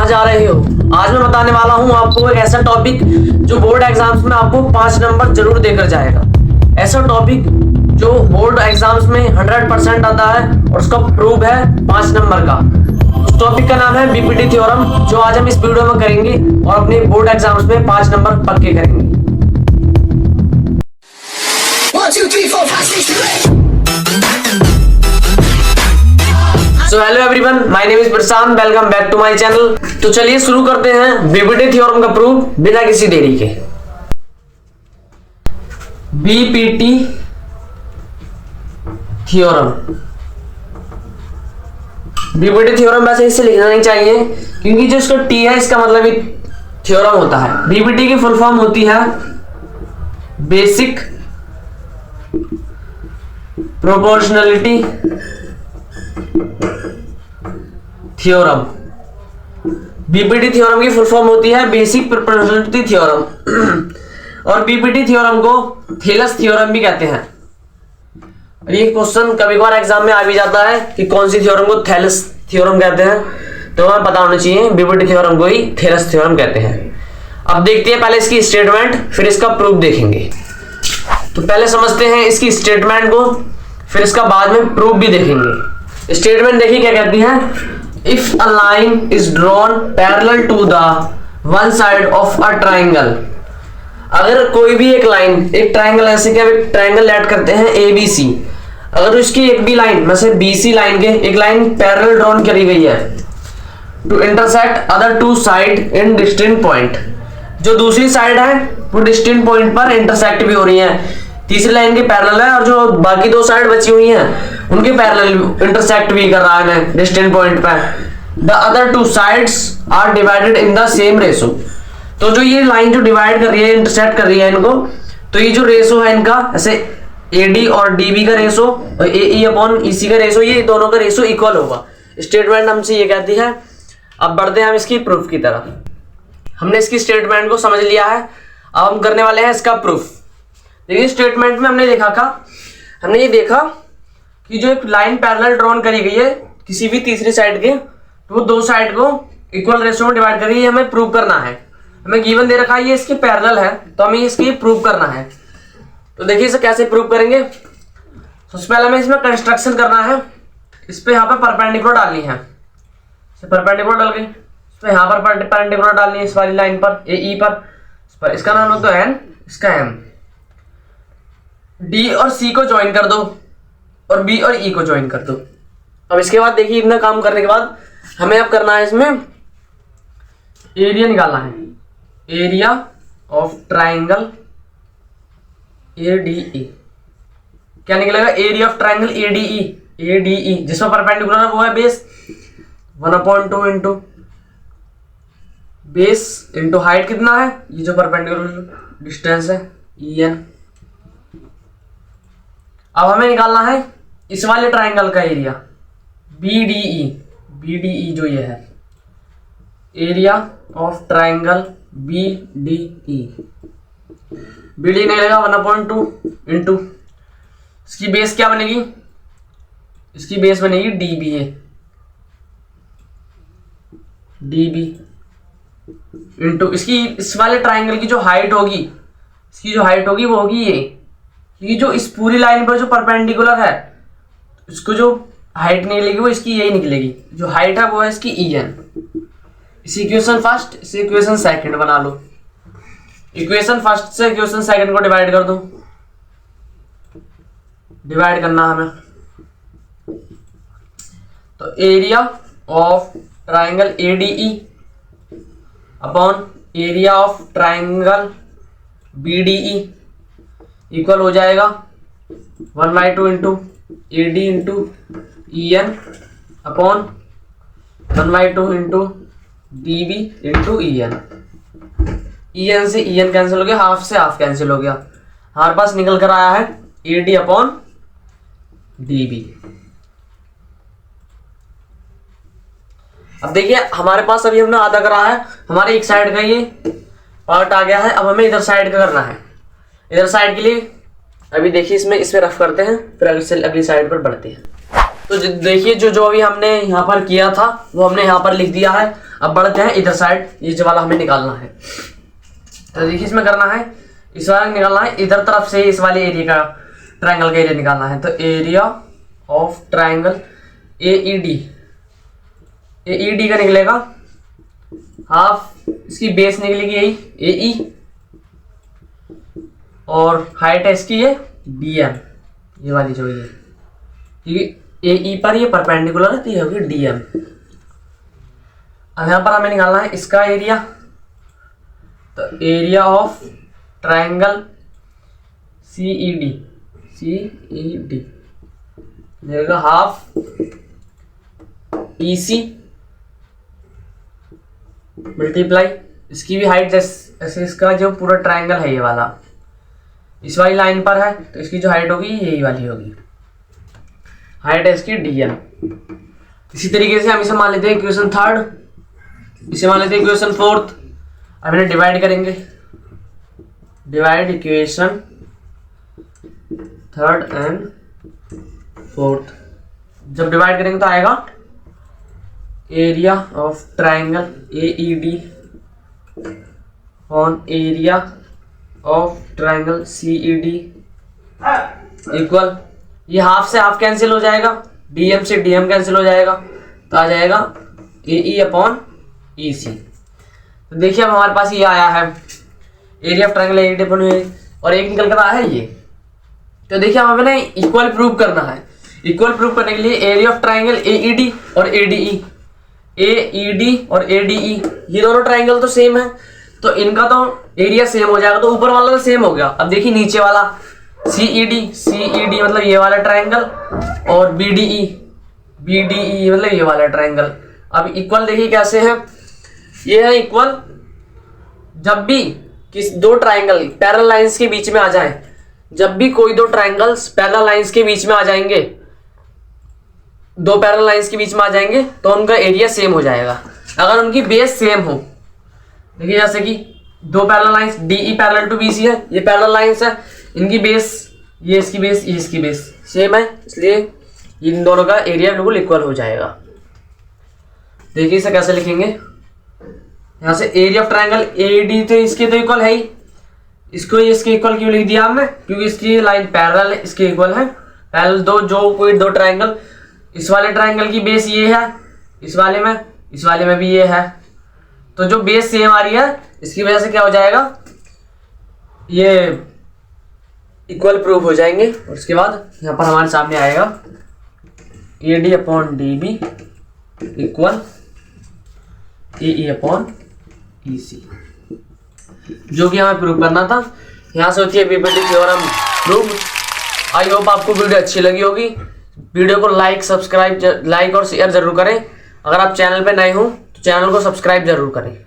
जा रहे हो। आज मैं बताने वाला हूं आपको एक ऐसा टॉपिक जो बोर्ड एग्जाम्स में आपको 5 नंबर जरूर देकर जाएगा। ऐसा टॉपिक जो बोर्ड एग्जाम्स में 100% आता है और उसका प्रूफ है 5 नंबर का। उस टॉपिक का नाम है बीपीटी थ्योरम, जो आज हम इस वीडियो में करेंगे और अपने बोर्ड एग्जाम्स में 5 नंबर पक्के करेंगे। 1 2 3 4 5 6 7 so hello everyone, my name is Prashant, welcome back to my channel. तो चलिए शुरू करते हैं बीपीटी थ्योरम का प्रूफ बिना किसी देरी के। बीपीटी थ्योरम, बीपीटी थ्योरम वैसे इससे लिखना नहीं चाहिए क्योंकि जो इसका टी है इसका मतलब ही थ्योरम होता है। बीपीटी की फुल फॉर्म होती है basic proportionality theorem. BPT theorem की फुल फॉर्म होती है बेसिक प्रोपोर्शनलिटी थ्योरम और बीपीटी थ्योरम को थेलस थ्योरम भी कहते हैं। और ये क्वेश्चन कभी कभार एग्जाम में आ भी जाता है कि कौन सी थ्योरम को थेलस थ्योरम कहते हैं, तो हमें पता होना चाहिए बीपीटी थ्योरम को ही थेलस थ्योरम कहते हैं। अब देखते हैं पहले इसकी स्टेटमेंट, फिर इसका प्रूफ देखेंगे। तो पहले समझते हैं इसकी स्टेटमेंट को, फिर इसका बाद में प्रूफ भी देखेंगे। स्टेटमेंट देखिए क्या कहती है। If a line is drawn parallel to the one side of a triangle, अगर कोई भी एक लाइन, एक ट्राइंगल, ऐसे क्या एक ट्राइंगल ऐड करते हैं ABC, अगर उसकी एक भी लाइन मतलब BC लाइन के एक लाइन पैरेलल ड्रॉन करी गई है to intersect other two side in distant point, जो दूसरी साइड है वो डिस्टेंट पॉइंट पर इंटरसेक्ट भी हो रही है, तीसरी लाइन के पैरेलल है और जो बाकी दो साइड बची हुई हैं उनके पैरेलल इंटरसेक्ट भी कर रहा है डिस्टेंट पॉइंट पर। The other two sides are divided in the same ratio, तो जो ये लाइन जो डिवाइड कर रही है, इंटरसेक्ट कर रही है इनको, तो ये जो रेशो है इनका, ऐसे AD और DB का रेशो और AE अपॉन EC का रेशो, ये दोनों का रेशो इक्वल होगा। स्टेटमेंट हमसे ये कहती है। अब बढ़ते हैं हम इसकी प्रूफ की तरफ। हमने इसकी स्टेटमेंट को समझ लिया है, अब हम करने वाले हैं इसका प्रूफ। देखिए स्टेटमेंट में हमने ये देखा कि जो एक लाइन पैरेलल ड्रॉन करी गई है किसी भी तीसरी साइड के, तो वो दो साइड को इक्वल रेशो में डिवाइड कर रही है, हमें प्रूव करना है। हमें गिवन दे रखा है ये इसके पैरेलल है, तो हमें इसकी प्रूव करना है। तो देखिए इसे कैसे प्रूव करेंगे। सबसे पहले हमें इसमें कंस्ट्रक्शन करना है। इस पे यहाँ पे परपेंडिकुलर डालनी है, परपेंडिकुलर डाल के इस पे यहाँ पर परपेंडिकुलर डालनी है इस वाली लाइन पर AE पर। इसका नाम हो तो N, इसका M। D और C को ज्वाइन कर दो और B और E को ज्वाइन कर दो। अब इसके बाद देखिए इतना काम करने के बाद हमें अब करना है इसमें एरिया निकालना है। एरिया ऑफ ट्राइंगल ADE क्या निकलेगा? एरिया ऑफ ट्राइंगल ADE जिसमें परपेंडिकुलर है वो है base 1/2 into base into height कितना है, ये जो परपेंडिकुलर डिस्टेंस है EN। अब हमें निकालना है इस वाले ट्राइंगल का एरिया BDE जो ये है, एरिया ऑफ ट्राइंगल BDE निकलेगा 1/2 इंटू इसकी बेस क्या बनेगी, इसकी बेस बनेगी DB इंटू इसकी इस वाले ट्राइंगल की जो हाइट होगी, इसकी जो हाइट होगी वो होगी ये जो इस पूरी लाइन पर जो परपेंडिकुलर है इसको जो हाइट निकलेगी वो इसकी यही निकलेगी, जो हाइट है वो है इसकी EN। इस इक्वेशन फर्स्ट, इस इक्वेशन सेकंड बना लो। इक्वेशन फर्स्ट से इक्वेशन सेकंड को डिवाइड कर दो, डिवाइड करना हमें। तो area of triangle ADE upon area of triangle BDE equal हो जाएगा 1/2 into AD into EN upon 1/2 into DB into EN। EN से EN कैंसिल हो गया, हाफ से हाफ कैंसिल हो गया, हमारे पास निकल कर आया है AD अपॉन DB। अब देखिए हमारे पास अभी हमने आधा करा है, हमारे एक साइड का ये पार्ट आ गया है। अब हमें इधर साइड का करना है। इधर साइड के लिए अभी देखिए इसमें रफ करते हैं, फिर अगली साइड पर बढ़ते हैं। तो देखिए जो अभी हमने यहाँ पर किया था वो हमने यहाँ पर लिख दिया है। अब बढ़ते हैं इधर साइड, ये जो वाला हमें निकालना है। तो देखिए इसमें करना है, इस वाला निकालना है, इधर तरफ से इस वाले एरिया का, ट्रायंगल का एरिया निकालना है। तो area of triangle AED, AED का निकलेगा हाफ, इसकी बेस निकलेगी यही AE, और हाइट है इसकी ये DM, ये वाली जो है, क्योंकि AE पर ये परपेंडिकुलर है तो ये होगी DM। अब यहाँ पर हमें निकालना है इसका एरिया। तो एरिया ऑफ ट्रायंगल CED मिलेगा हाफ EC मल्टीप्लाई, इसकी भी हाइट जैसे इसका जो पूरा ट्रायंगल है ये वाला इस वाली लाइन पर है, तो इसकी जो हाइट होगी यही वाली होगी, हाइट है इसकी DM। इसी तरीके से हम इसे मान लेते हैं इक्वेशन थर्ड, इसे मान लेते हैं इक्वेशन फोर्थ। अब इन्हें डिवाइड करेंगे, divide equation third and fourth. जब डिवाइड करेंगे तो आएगा area of triangle AED on area of triangle CED equal, ये हाफ से हाफ कैंसिल हो जाएगा, DM से DM कैंसिल हो जाएगा, तो आ जाएगा AE अपॉन EC। तो देखिए अब हमारे पास ये आया है area of triangle AED upon, और एक निकल कर आया है ये। तो देखिए हमें ना इक्वल प्रूव करना है। इक्वल प्रूव करने के लिए एरिया ऑफ ट्रायंगल AED और ADE, AED और ADE ये दोनों ट्रायंगल तो सेम है, तो इनका तो एरिया सेम हो जाएगा, तो ऊपर वाला तो सेम हो गया। अब देखिए नीचे वाला CED मतलब ये वाला ट्रायंगल, और BDE मतलब ये वाला ट्रायंगल। अब इक्वल देखिए कैसे है, ये है इक्वल जब भी किस दो ट्रायंगल पैरेलल लाइंस के बीच में आ जाए, जब भी कोई दो ट्रायंगल्स पैरेलल लाइंस के बीच में आ जाएंगे, दो पैरेलल लाइंस के बीच में आ जाएंगे, तो उनका एरिया सेम हो जाएगा अगर उनकी बेस सेम हो। देखिए जैसे कि दो parallel lines DE parallel to BC है, ये पैरेलल लाइंस है, इनकी बेस, ये इसकी बेस, ये इसकी बेस सेम है, इसलिए इन दोनों का एरिया बिल्कुल इक्वल हो जाएगा। देखिए इसे कैसे लिखेंगे, यहाँ से एरिया ऑफ ट्रायंगल AED तो इसके तो इक्वल है ही, इसको इसके इक्वल क्यों लिख दिया हमने, क्योंकि इसकी लाइन पैरेलल है, इसके इक्वल है। पैरेलल जो कोई दो ट्रायंगल, इस वाले ट्रायंगल की बेस ये है, इस वाले में भी ये है, तो जो बेस सेम आ रही है इसकी वजह से क्या हो जाएगा, ये इक्वल प्रूफ हो जाएंगे। और उसके बाद यहाँ पर हमारे सामने आएगा AD upon DB equal AE upon EC, जो कि हमें प्रूव करना था। यहाँ से होती है BPT theorem prove. I hope आपको वीडियो अच्छी लगी होगी। वीडियो को लाइक और शेयर जरूर करें। अगर आप चैनल पे नए हो तो चैनल को सब्सक्राइब जरूर करें।